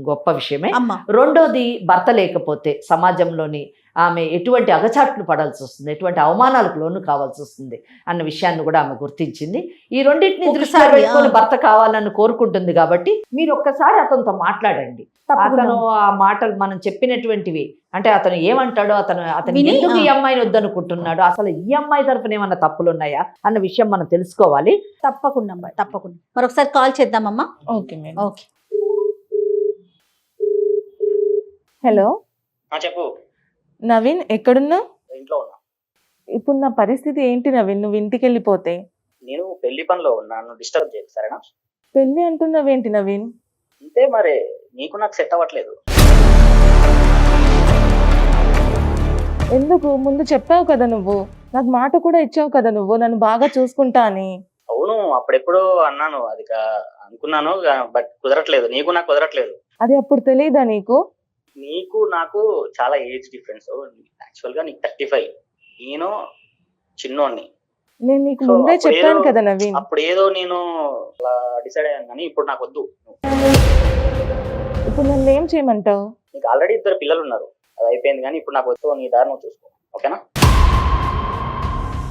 గొప్ప విషయమే. రెండోది, భర్త లేకపోతే సమాజంలోని ఆమె ఎటువంటి అగచాట్లు పడాల్సి వస్తుంది, ఎటువంటి అవమానాలకు లోను కావాల్సి వస్తుంది అన్న విషయాన్ని కూడా ఆమె గుర్తించింది. ఈ రెండింటిని దృష్టిలో పెట్టుకొని భర్త కావాలని కోరుకుంటుంది. కాబట్టి మీరు ఒక్కసారి అతనితో మాట్లాడండి. అతను ఆ మాటలు మనం చెప్పినటువంటివి అంటే అతను ఏమంటాడో, అతను ఎందుకు ఈ అమ్మాయిని వద్దనుకుంటున్నాడు, అసలు ఈ అమ్మాయి తరఫున ఏమన్నా తప్పులు ఉన్నాయా అన్న విషయం మనం తెలుసుకోవాలి. తప్పకుండా తప్పకుండా మరొకసారి కాల్ చేద్దామమ్మా. Okay madam. ఓకే. హలో చెప్పు నవీన్, ఎక్కడున్నావు? ఇంట్లో ఉన్నా. ఇప్పుడు నా పరిస్థితి ఏంటి నవీన్? నువ్వు ఇంటికి వెళ్ళిపోతే నేను పెళ్లి పనిలో ఉన్నాను, డిస్టర్బ్ చేయకు సరేనా? పెళ్లి అంటున్నావేంటి నవీన్? అంతే మరి, నీకు నాకు సెట్ అవ్వట్లేదు. ఎందుకు? ముందు చెప్పావు కదా నువ్వు, నాకు మాట కూడా ఇచ్చావు కదా నువ్వు, నన్ను బాగా చూసుకుంటా అని. అవును, అప్పుడెప్పుడో అన్నాను, అది అనుకున్నాను, బట్ కుదరట్లేదు, నీకు నాకు కుదరట్లేదు. అది అప్పుడు తెలియదా నీకు? నీకు నాకు చాలా ఏజ్ డిఫరెన్స్. యాక్చువల్ గా నీకు 35, నేను చిన్నోడిని. నేను నీకు ముందే చెప్పాను కదా నవీన్. అప్పుడు ఏదో నేను డిసైడ్ అయ్యాను, కానీ ఇప్పుడు నాకు వద్దు. ఇప్పుడు నన్ను ఏం చేయమంటావు? నీకు ఆల్రెడీ 2 పిల్లలు ఉన్నారు, అది అయిపోయింది, కానీ ఇప్పుడు నాకు వద్దు. నీ దారి నువ్వు చూసుకో, ఓకేనా?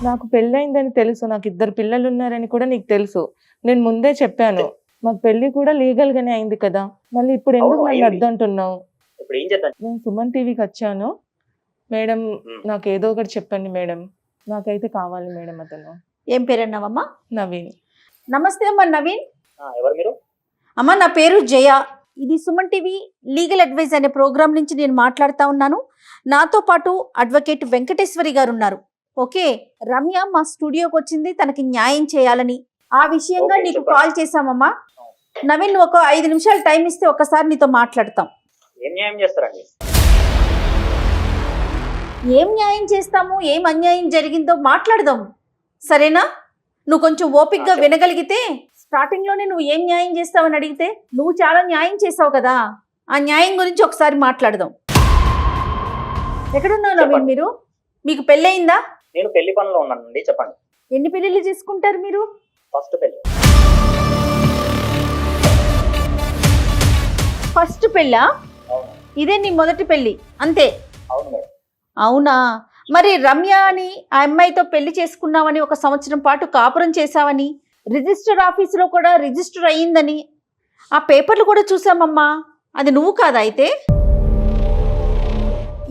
నాకు పెళ్ళయిందని తెలుసు, నాకు 2 పిల్లలు ఉన్నారని కూడా నీకు తెలుసు. నేను ముందే చెప్పాను, మాకు పెళ్లి కూడా లీగల్ గానే అయింది కదా, మళ్ళీ ఇప్పుడు ఎందుకు నన్ను వద్దంటున్నావు? ఇప్పుడు ఏం చేద్దాం? నేను సుమన్ టీవీకి వచ్చాను మేడం, నాకు ఏదో ఒకటి చెప్పండి మేడం, నాకైతే కావాలి మేడం అతను. ఏం పేరు అన్నావమ్మా? నవీన్. నమస్తే అమ్మా నవీన్. ఎవరు మీరు? అమ్మా నా పేరు జయ, ఇది సుమన్ టీవీ లీగల్ అడ్వైజ్ అనే ప్రోగ్రామ్ నుంచి నేను మాట్లాడుతూ ఉన్నాను. నాతో పాటు అడ్వకేట్ వెంకటేశ్వరి గారు ఉన్నారు. ఓకే, రమ్య మా స్టూడియోకి వచ్చింది తనకి న్యాయం చేయాలని, ఆ విషయంగా నీకు కాల్ చేశామమ్మా. నవీన్ నువ్వు ఒక 5 నిమిషాలు టైం ఇస్తే ఒకసారి నీతో మాట్లాడతాం. ఏం న్యాయం చేస్తారండి? ఏం న్యాయం చేస్తాము, ఏం అన్యాయం జరిగిందో మాట్లాడదాం, సరేనా? నువ్వు కొంచెం ఓపిక్గా వినగలిగితే, స్టార్టింగ్ లోనే నువ్వు ఏం న్యాయం చేస్తావని అడిగితే నువ్వు చాలా న్యాయం చేసావు కదా, ఆ న్యాయం గురించి ఒకసారి మాట్లాడదాం. ఎక్కడున్నావు నవీన్ మీరు? మీకు పెళ్ళయిందా? నేను పెళ్లి పనిలో ఉన్నానండి, చెప్పండి. ఎన్ని పెళ్లిళ్ళు చేసుకుంటారు మీరు? ఫస్ట్ పెళ్లి. ఫస్ట్ పెళ్ళా? ఇదే నీ మొదటి పెళ్లి అంతే? అవును మేడం. అవునా? మరి రమ్య అని ఆ అమ్మాయితో పెళ్లి చేసుకున్నావని, 1 సంవత్సరం పాటు కాపురం చేసావని, రిజిస్టర్ ఆఫీసులో కూడా రిజిస్టర్ అయ్యిందని ఆ పేపర్లు కూడా చూసామమ్మా. అది నువ్వు కాదా అయితే?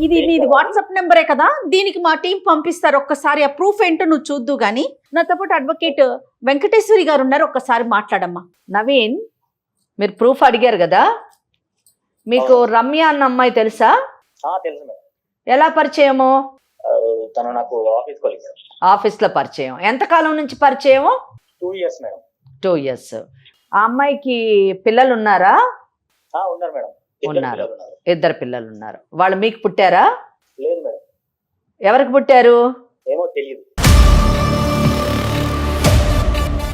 ఇది నీది వాట్సాప్ నెంబరే కదా, దీనికి మా టీం పంపిస్తారు, ఒక్కసారి ఆ ప్రూఫ్ ఏంటో నువ్వు చూద్దు గాని. నాతో పాటు అడ్వకేట్ వెంకటేశ్వరి గారు ఉన్నారు, ఒక్కసారి మాట్లాడమ్మా. నవీన్, మీరు ప్రూఫ్ అడిగారు కదా, మీకు రమ్య అన్న అమ్మాయి తెలుసా? తెలుసు మేడం. ఎలా పరిచయము? తను నాకు ఆఫీస్ కొలీగ్. ఆఫీస్లో పరిచయం. ఎంతకాలం నుంచి పరిచయం? 2 years మేడం. 2 years. ఆ అమ్మాయికి పిల్లలు ఉన్నారా? ఉన్నారు మేడం. ఉన్నారు, 2 పిల్లలు ఉన్నారు. వాళ్ళు మీకు పుట్టారా? లేదు మేడం. ఎవరికి పుట్టారు? ఏమో తెలియదు.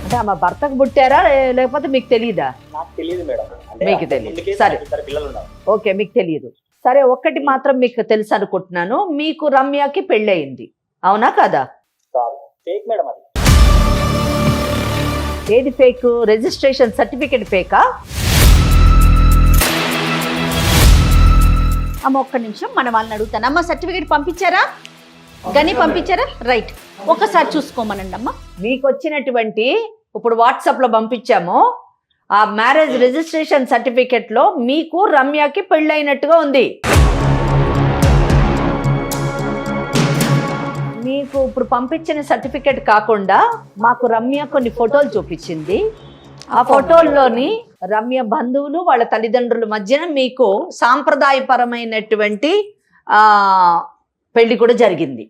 అంటే ఆమె భర్తకు పుట్టారా లేకపోతే మీకు తెలియదా? నాకు తెలియదు మేడం. మీకు తెలియదు, సరే. పిల్లలు ఉన్నారు. ఓకే, మీకు తెలియదు. సరే, ఒక్కటి మాత్రం మీకు తెలుసు అనుకుంటున్నాను, మీకు రమ్యకి పెళ్ళయింది, అవునా కదా? కాదు, ఫేక్ మేడం అది. ఏది ఫేక్? Registration certificate ఫేకా? అమ్మ ఒక్క నిమిషం, మన వాళ్ళని అడుగుతాను. అమ్మ సర్టిఫికేట్ పంపించారా? గని పంపించారా? రైట్, ఒక్కసారి చూసుకోమనండి అమ్మ. మీకు వచ్చినటువంటి ఇప్పుడు వాట్సాప్లో పంపించాము ఆ మ్యారేజ్ రిజిస్ట్రేషన్ సర్టిఫికేట్లో మీకు రమ్యకి పెళ్ళైనట్టుగా ఉంది. మీకు ఇప్పుడు పంపించిన సర్టిఫికేట్ కాకుండా మాకు రమ్య కొన్ని ఫోటోలు చూపించింది. ఆ ఫోటోల్లోని రమ్య బంధువులు వాళ్ళ తల్లిదండ్రుల మధ్యన మీకు సాంప్రదాయపరమైనటువంటి పెళ్లి కూడా జరిగింది.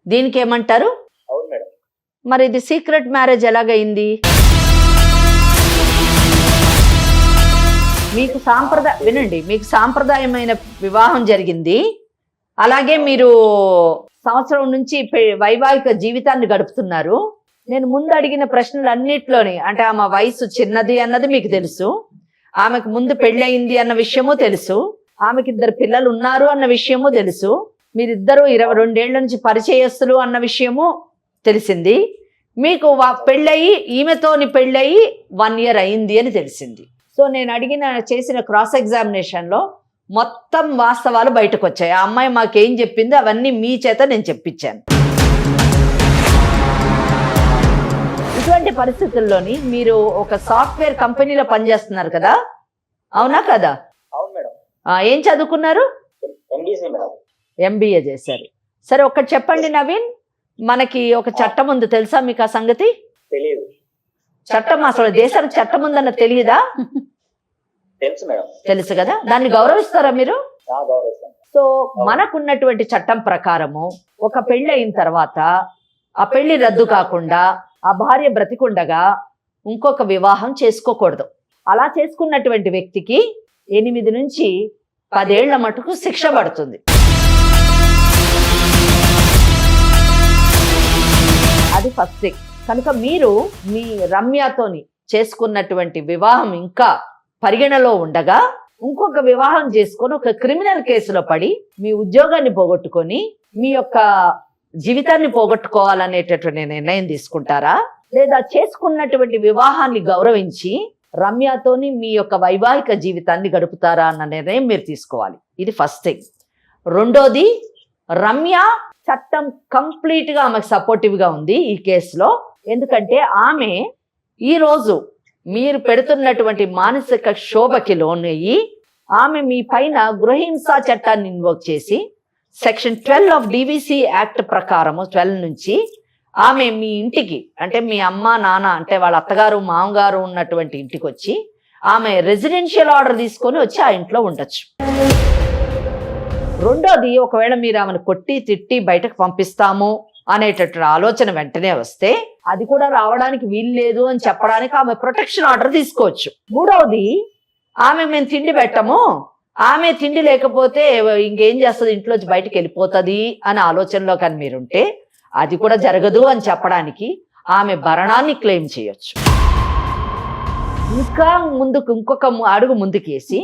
దీనికి ఏమంటారు? అవును మేడం. మరి ఇది సీక్రెట్ మ్యారేజ్ ఎలాగైంది? మీకు వినండి, మీకు సాంప్రదాయమైన వివాహం జరిగింది. అలాగే మీరు సంవత్సరం నుంచి వైవాహిక జీవితాన్ని గడుపుతున్నారు. నేను ముందు అడిగిన ప్రశ్నలన్నిట్లోని అంటే ఆమె వయసు చిన్నది అన్నది మీకు తెలుసు, ఆమెకు ముందు పెళ్ళయింది అన్న విషయము తెలుసు, ఆమెకి 2 పిల్లలు ఉన్నారు అన్న విషయము తెలుసు, మీరిద్దరూ 22 ఏళ్ల నుంచి పరిచయస్తులు అన్న విషయము తెలిసింది. మీకు పెళ్ళయి ఈమెతోని పెళ్ళయి 1 ఇయర్ అయింది అని తెలిసింది. సో నేను చేసిన క్రాస్ ఎగ్జామినేషన్లో మొత్తం వాస్తవాలు బయటకు వచ్చాయి. ఆ అమ్మాయి మాకేం చెప్పిందో అవన్నీ మీ చేత నేను చెప్పించాను. ఇటువంటి పరిస్థితుల్లోని మీరు ఒక సాఫ్ట్వేర్ కంపెనీలో పనిచేస్తున్నారు కదా, అవునా కదా? అవును మేడం. ఏం చదువుకున్నారు? MBC madam. ఎంబీఏ చేశారు. సరే, ఒకటి చెప్పండి నవీన్, మనకి ఒక చట్టం ఉంది, తెలుసా మీకు ఆ సంగతి? తెలియదు. చట్టం, అసలు దేశానికి చట్టం ఉందన్న తెలియదా? తెలుసు మేడం. తెలుసు కదా, దాన్ని గౌరవిస్తారా మీరు? గౌరవిస్తాను. సో మనకున్నటువంటి చట్టం ప్రకారము ఒక పెళ్లి అయిన తర్వాత ఆ పెళ్లి రద్దు కాకుండా ఆ భార్య బ్రతికుండగా ఇంకొక వివాహం చేసుకోకూడదు. అలా చేసుకున్నటువంటి వ్యక్తికి 8 నుంచి 10 ఏళ్ల మటుకు శిక్ష పడుతుంది. అది ఫస్ట్ థింగ్. కనుక మీరు మీ రమ్యతోని చేసుకున్నటువంటి వివాహం ఇంకా పరిగణలో ఉండగా ఇంకొక వివాహం చేసుకొని ఒక క్రిమినల్ కేసులో పడి మీ ఉద్యోగాన్ని పోగొట్టుకొని మీ యొక్క జీవితాన్ని పోగొట్టుకోవాలనేటటువంటి నిర్ణయం తీసుకుంటారా, లేదా చేసుకున్నటువంటి వివాహాన్ని గౌరవించి రమ్యతోని మీ యొక్క వైవాహిక జీవితాన్ని గడుపుతారా అన్న నిర్ణయం మీరు తీసుకోవాలి. ఇది ఫస్ట్ థింగ్. రెండోది, రమ్య చట్టం కంప్లీట్గా ఆమెకు సపోర్టివ్గా ఉంది ఈ కేసులో. ఎందుకంటే ఆమె ఈరోజు మీరు పెడుతున్నటువంటి మానసిక శోభకి లోనయ్యి ఆమె మీ పైన గృహహింసా చట్టాన్ని ఇన్వోక్ చేసి సెక్షన్ 12 ఆఫ్ డివిసి యాక్ట్ ప్రకారము 12 నుంచి ఆమె మీ ఇంటికి అంటే మీ అమ్మ నాన్న అంటే వాళ్ళ అత్తగారు మామగారు ఉన్నటువంటి ఇంటికి వచ్చి ఆమె రెసిడెన్షియల్ ఆర్డర్ తీసుకొని వచ్చి ఆ ఇంట్లో ఉండొచ్చు. రెండోది, ఒకవేళ మీరు ఆమెను కొట్టి తిట్టి బయటకు పంపిస్తాము అనేటటువంటి ఆలోచన వెంటనే వస్తే అది కూడా రావడానికి వీలు లేదు అని చెప్పడానికి ఆమె ప్రొటెక్షన్ ఆర్డర్ తీసుకోవచ్చు. మూడవది, ఆమె మేము తిండి పెట్టము, ఆమె తిండి లేకపోతే ఇంకేం చేస్తుంది, ఇంట్లోంచి బయటకు వెళ్ళిపోతుంది అనే ఆలోచనలో కానీ మీరుంటే అది కూడా జరగదు అని చెప్పడానికి ఆమె భరణాన్ని క్లెయిమ్ చేయొచ్చు. ఇంకా ముందుకు ఇంకొక అడుగు ముందుకేసి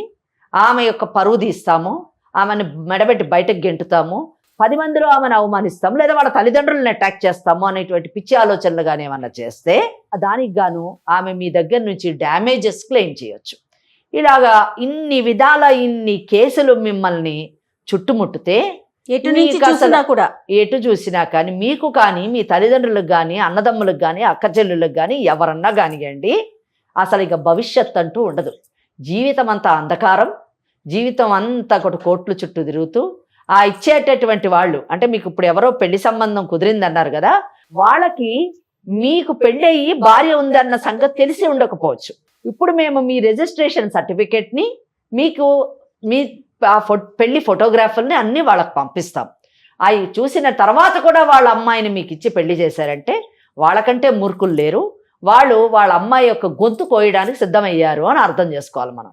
ఆమె యొక్క పరువు తీస్తాము, ఆమెను మెడబెట్టి బయటకు గెంటుతాము, 10 మందిలో ఆమెను అవమానిస్తాము, లేదా వాళ్ళ తల్లిదండ్రులను అటాక్ చేస్తాము అనేటువంటి పిచ్చి ఆలోచనలు కానీ ఏమన్నా చేస్తే దానికి గాను ఆమె మీ దగ్గర నుంచి డ్యామేజెస్ క్లెయిమ్ చేయొచ్చు. ఇలాగా ఇన్ని విధాల ఇన్ని కేసులు మిమ్మల్ని చుట్టుముట్టితే ఎటు చూసినా కానీ మీకు కానీ మీ తల్లిదండ్రులకు కానీ అన్నదమ్ములకు కానీ అక్క చెల్లెళ్ళకి కానీ ఎవరన్నా కానివ్వండి అసలు ఇక భవిష్యత్ అంటూ ఉండదు. జీవితం అంతా అంధకారం, జీవితం అంతా ఒకటి కోట్లు చుట్టూ తిరుగుతూ ఆ ఇచ్చేటటువంటి వాళ్ళు అంటే మీకు ఇప్పుడు ఎవరో పెళ్లి సంబంధం కుదిరిందన్నారు కదా, వాళ్ళకి మీకు పెళ్ళయి భార్య ఉందన్న సంగతి తెలిసి ఉండకపోవచ్చు. ఇప్పుడు మేము మీ రిజిస్ట్రేషన్ సర్టిఫికేట్ని మీకు మీ పెళ్లి ఫోటోగ్రాఫర్ని అన్నీ వాళ్ళకి పంపిస్తాం. అవి చూసిన తర్వాత కూడా వాళ్ళ అమ్మాయిని మీకు ఇచ్చి పెళ్లి చేశారంటే వాళ్ళకంటే మూర్ఖులు లేరు, వాళ్ళు వాళ్ళ అమ్మాయి యొక్క గొంతు కోయడానికి సిద్ధమయ్యారు అని అర్థం చేసుకోవాలి మనం.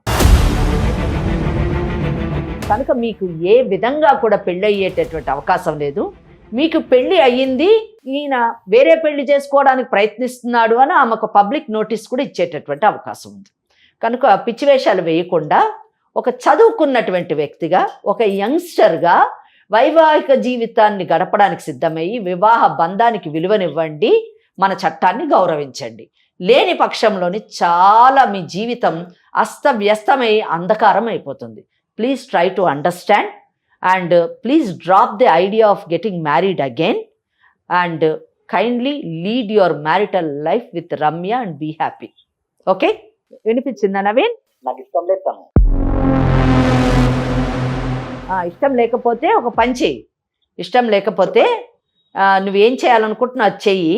కనుక మీకు ఏ విధంగా కూడా పెళ్ళి అయ్యేటటువంటి అవకాశం లేదు. మీకు పెళ్లి అయ్యింది, ఈయన వేరే పెళ్లి చేసుకోవడానికి ప్రయత్నిస్తున్నాడు అని ఆమెకు పబ్లిక్ నోటీస్ కూడా ఇచ్చేటటువంటి అవకాశం ఉంది. కనుక పిచ్చి వేషాలు వేయకుండా ఒక చదువుకున్నటువంటి వ్యక్తిగా, ఒక యంగ్స్టర్గా వైవాహిక జీవితాన్ని గడపడానికి సిద్ధమయ్యి వివాహ బంధానికి విలువనివ్వండి, మన చట్టాన్ని గౌరవించండి. లేని పక్షంలోని చాలా మీ జీవితం అస్తవ్యస్తమై అంధకారం అయిపోతుంది. Please try to understand and please drop the idea of getting married again and kindly lead your marital life with Ramya and be happy. Okay, వినిపించిందా నవీన్? నాకు ఇష్టం లేదు తను. ఇష్టం లేకపోతే ఒక పని చెయ్యి. ఇష్టం లేకపోతే నువ్వేం చేయాలనుకుంటున్నావు అది చెయ్యి.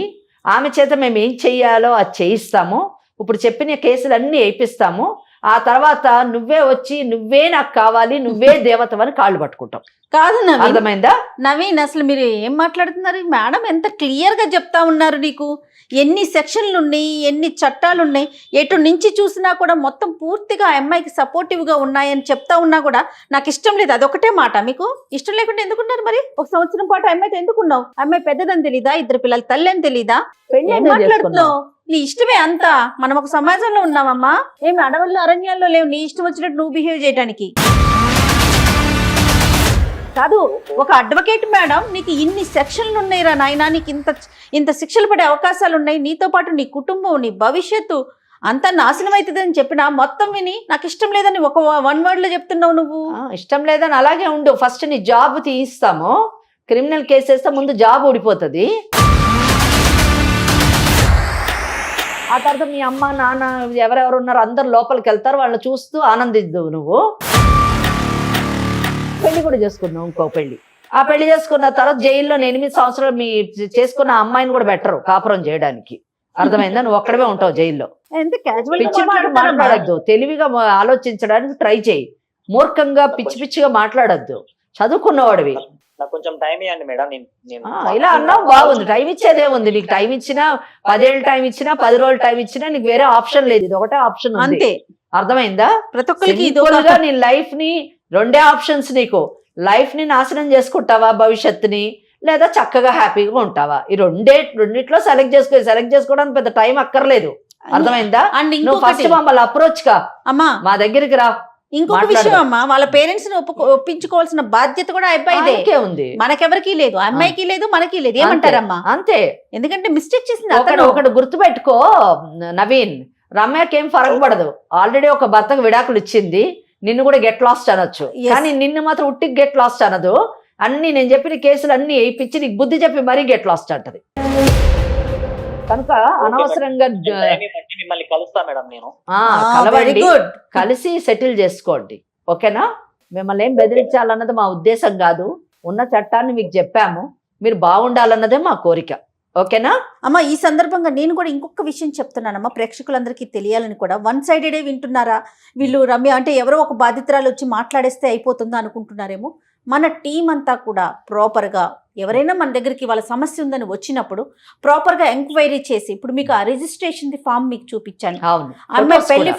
ఆమె చేత మేము ఏం చెయ్యాలో అది చేయిస్తాము. ఇప్పుడు చెప్పిన కేసులన్నీ వేయిస్తాము. ఆ తర్వాత నువ్వే వచ్చి నువ్వే నాకు కావాలి, నువ్వే దేవతవని కాళ్ళు పట్టుకుంటాం. కాదు నవీన్, అర్థమైందా? నవీన్ అసలు మీరు ఏం మాట్లాడుతున్నారు? మేడం ఎంత క్లియర్ గా చెప్తా ఉన్నారు. నీకు ఎన్ని సెక్షన్లు ఉన్నాయి, ఎన్ని చట్టాలు ఉన్నాయి, ఎటు నుంచి చూసినా కూడా మొత్తం పూర్తిగా ఆ అమ్మాయికి సపోర్టివ్ గా ఉన్నాయని చెప్తా ఉన్నా కూడా నాకు ఇష్టం లేదు. అదొకటే మాట. మీకు ఇష్టం లేకుండా ఎందుకున్నారు మరి? ఒక సంవత్సరం పాటు అమ్మాయితో ఎందుకున్నావు? అమ్మాయి పెద్దదని తెలీదా? 2 పిల్లల తల్లి అని తెలీదా? ఏం మాట్లాడుతున్నావు? నీ ఇష్టమే అంతా. మనం ఒక సమాజంలో ఉన్నామమ్మా. ఏమి అడవుల్లో అరణ్యాల్లో లేవు నీ ఇష్టం వచ్చినట్టు నువ్వు బిహేవ్ చేయడానికి. కాదు, ఒక అడ్వకేట్ మేడం నీకు ఇన్ని సెక్షన్లు ఉన్నాయిరా నాయనా, నీకు ఇంత శిక్షలు పడే అవకాశాలు ఉన్నాయి, నీతో పాటు నీ కుటుంబం, నీ భవిష్యత్తు అంతా నాశనం అవుతుందని చెప్పినా మొత్తం విని నాకు ఇష్టం లేదని ఒక 1 word లో చెప్తున్నావు నువ్వు. ఇష్టం లేదని అలాగే ఉండు. ఫస్ట్ నీ జాబ్ తీయిస్తాము. క్రిమినల్ కేసు వేస్తే ముందు జాబ్ ఊడిపోతుంది. ఆ తర్వాత మీ అమ్మ నాన్న ఎవరెవరు ఉన్నారు అందరు లోపలికి వెళ్తారు. వాళ్ళని చూస్తూ ఆనందిద్దు. నువ్వు పెళ్లి కూడా చేసుకున్నావు, ఇంకో పెళ్లి. ఆ పెళ్లి చేసుకున్న తర్వాత జైల్లో 8 సంవత్సరాలు మీ చేసుకున్న అమ్మాయిని కూడా బెటరు కాపురం చేయడానికి. అర్థమైందా? నువ్వు ఒక్కడమే ఉంటావు జైల్లో. పిచ్చి మాట మాట్లాడద్దు. తెలివిగా ఆలోచించడానికి ట్రై చేయి. మూర్ఖంగా పిచ్చి పిచ్చిగా మాట్లాడద్దు. చదువుకున్నవాడివి. నాకు కొంచెం టైం ఇవ్వండి మేడం. ఇలా అన్నావు బాగుంది. టైం ఇచ్చేదే ఉంది. నీకు టైం ఇచ్చినా 10 ఏళ్ళు టైం ఇచ్చినా 10 రోజులు టైం ఇచ్చినా నీకు వేరే ఆప్షన్ లేదు. ఇది ఒకటే ఆప్షన్ అంతే. అర్థమైందా? ప్రతి ఒక్కరికి నీ లైఫ్ ని 2 ఆప్షన్స్. నీకు లైఫ్ ని నాశనం చేసుకుంటావా భవిష్యత్తుని, లేదా చక్కగా హ్యాపీగా ఉంటావా? ఈ రెండిట్లో సెలెక్ట్ చేసుకోవడానికి పెద్ద టైం అక్కర్లేదు. అర్థమైందా? నువ్వు ఫస్ట్ మమ్మల్ని అప్రోచ్ గా అమ్మా మా దగ్గరికి రా. ఇంకొక విషయం అమ్మా, వాళ్ళ పేరెంట్స్ ని ఒప్పించుకోవాల్సిన బాధ్యత కూడా అబ్బాయిదే ఉంది. మనకెవరికి లేదు, అమ్మాయికి లేదు, మనకి లేదు. ఏమంటారమ్మా? అంతే. ఎందుకంటే మిస్టేక్ చేసింది ఒకటి గుర్తుపెట్టుకో నవీన్, రమ్యకి ఏం ఫరక పడదు. ఆల్రెడీ ఒక భర్తకు విడాకులు ఇచ్చింది. నిన్ను కూడా గెట్ లాస్ట్ అనొచ్చు, కానీ నిన్ను మాత్రం ఉట్టికి గెట్ లాస్ట్ అనదు. అన్ని నేను చెప్పిన కేసులు అన్ని వేయించి నీకు బుద్ధి చెప్పి మరీ గెట్ లాస్ట్ అంటది. కనుక అనవసరంగా మిమ్మల్ని కలుస్తా మేడం. నేను కలవండి, కలిసి సెటిల్ చేసుకోండి. ఓకేనా? మిమ్మల్ని ఏం బెదిరించాలన్నది మా ఉద్దేశం కాదు. ఉన్న చట్టాన్ని మీకు చెప్పాము, మీరు బాగుండాలన్నదే మా కోరిక. ఓకేనా అమ్మ? ఈ సందర్భంగా నేను కూడా ఇంకొక విషయం చెప్తున్నానమ్మా, ప్రేక్షకులందరికీ తెలియాలని కూడా. 1 సైడెడే వింటున్నారా వీళ్ళు? రమ్య అంటే ఎవరో ఒక బాధితురాలు వచ్చి మాట్లాడేస్తే అయిపోతుందా అనుకుంటున్నారేమో. మన టీం అంతా కూడా ప్రాపర్గా ఎవరైనా మన దగ్గరికి వాళ్ళ సమస్య ఉందని వచ్చినప్పుడు ప్రాపర్గా ఎంక్వైరీ చేసి, ఇప్పుడు మీకు ఆ రిజిస్ట్రేషన్ ఫామ్ మీకు చూపించాను. అమ్మాయి పెళ్లి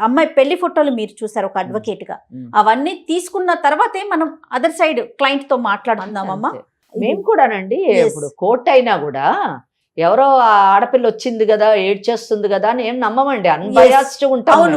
అమ్మాయి పెళ్లి ఫోటోలు మీరు చూసారు ఒక అడ్వకేట్ గా. అవన్నీ తీసుకున్న తర్వాతే మనం అదర్ సైడ్ క్లయింట్ తో మాట్లాడుతున్నామమ్మా. మేము కూడానండి. ఇప్పుడు కోర్టు అయినా కూడా ఎవరో ఆడపిల్ల వచ్చింది కదా, ఏడ్చేస్తుంది కదా అని ఏం నమ్మమండి. అన్బయాస్డ్ ఉంటాం.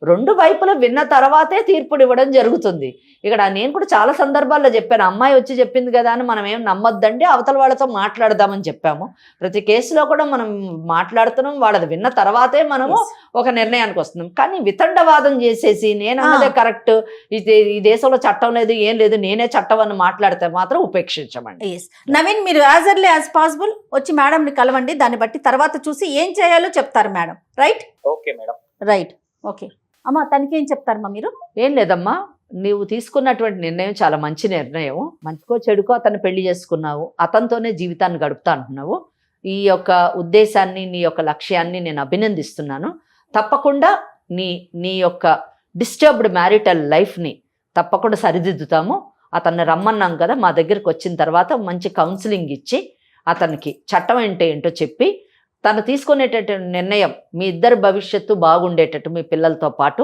2 వైపులు విన్న తర్వాతే తీర్పుడు ఇవ్వడం జరుగుతుంది. ఇక్కడ నేను కూడా చాలా సందర్భాల్లో చెప్పాను, అమ్మాయి వచ్చి చెప్పింది కదా అని మనం ఏం నమ్మొద్దండి, అవతల వాళ్ళతో మాట్లాడదామని చెప్పాము. ప్రతి కేసులో కూడా మనం మాట్లాడుతున్నాం, వాళ్ళది విన్న తర్వాతే మనము ఒక నిర్ణయానికి వస్తున్నాం. కానీ వితండవాదం చేసేసి నేను అన్నదే కరెక్ట్, ఈ దేశంలో చట్టం లేదు ఏం లేదు, నేనే చట్టం అని మాట్లాడితే మాత్రం ఉపేక్షించమండి. నవీన్, మీరు యాజ్ ఎర్లీ యాజ్ పాసిబుల్ వచ్చి మేడం ని కలవండి. దాన్ని బట్టి తర్వాత చూసి ఏం చేయాలో చెప్తారు madam. Right? Okay madam. Right. Okay అమ్మా, తనకి ఏం చెప్తారమ్మా మీరు? ఏం లేదమ్మా, నీవు తీసుకున్నటువంటి నిర్ణయం చాలా మంచి నిర్ణయం. మంచికో చెడుకో అతన్ని పెళ్లి చేసుకున్నావు, అతనితోనే జీవితాన్ని గడుపుతా అంటున్నావు. ఈ యొక్క ఉద్దేశాన్ని, నీ యొక్క లక్ష్యాన్ని నేను అభినందిస్తున్నాను. తప్పకుండా నీ యొక్క డిస్టర్బ్డ్ మ్యారిటల్ లైఫ్ని తప్పకుండా సరిదిద్దుతాము. అతన్ని రమ్మన్నాం కదా, మా దగ్గరికి వచ్చిన తర్వాత మంచి కౌన్సిలింగ్ ఇచ్చి అతనికి చట్టం ఏంటో చెప్పి తను తీసుకునేటటువంటి నిర్ణయం మీ ఇద్దరు భవిష్యత్తు బాగుండేటట్టు మీ పిల్లలతో పాటు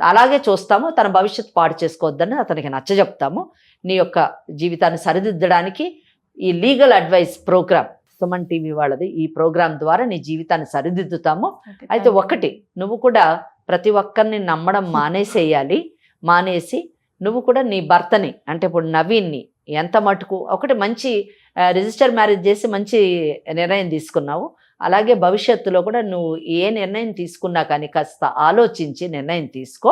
అలాగే చూస్తాము. తన భవిష్యత్తు పాడు చేసుకోవద్దని అతనికి నచ్చజెప్తాము. నీ యొక్క జీవితాన్ని సరిదిద్దడానికి ఈ legal advice program Suman TV వాళ్ళది. ఈ ప్రోగ్రాం ద్వారా నీ జీవితాన్ని సరిదిద్దుతాము. అయితే ఒకటి, నువ్వు కూడా ప్రతి ఒక్కరిని నమ్మడం మానేసేయాలి. మానేసి నువ్వు కూడా నీ భర్తని అంటే ఇప్పుడు నవీన్ని ఎంత మటుకు ఒకటి మంచి రిజిస్టర్ మ్యారేజ్ చేసి మంచి నిర్ణయం తీసుకున్నావు. అలాగే భవిష్యత్తులో కూడా నువ్వు ఏ నిర్ణయం తీసుకున్నా కానీ కాస్త ఆలోచించి నిర్ణయం తీసుకో.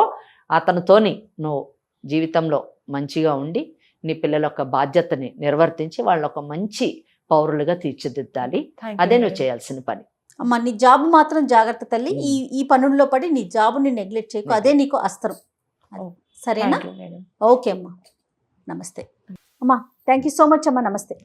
అతనితోని నువ్వు జీవితంలో మంచిగా ఉండి నీ పిల్లల యొక్క బాధ్యతని నిర్వర్తించి వాళ్ళ ఒక మంచి పౌరులుగా తీర్చిదిద్దాలి. అదే నువ్వు చేయాల్సిన పని. అమ్మ నీ జాబ్ మాత్రం జాగ్రత్త తల్లి. ఈ పనుల్లో పడి నీ జాబ్ని నెగ్లెక్ట్ చేయకు, అదే నీకు అస్త్రం. సరేనా? ఓకే అమ్మా, నమస్తే అమ్మా. థ్యాంక్ యూ సో మచ్ అమ్మా. నమస్తే.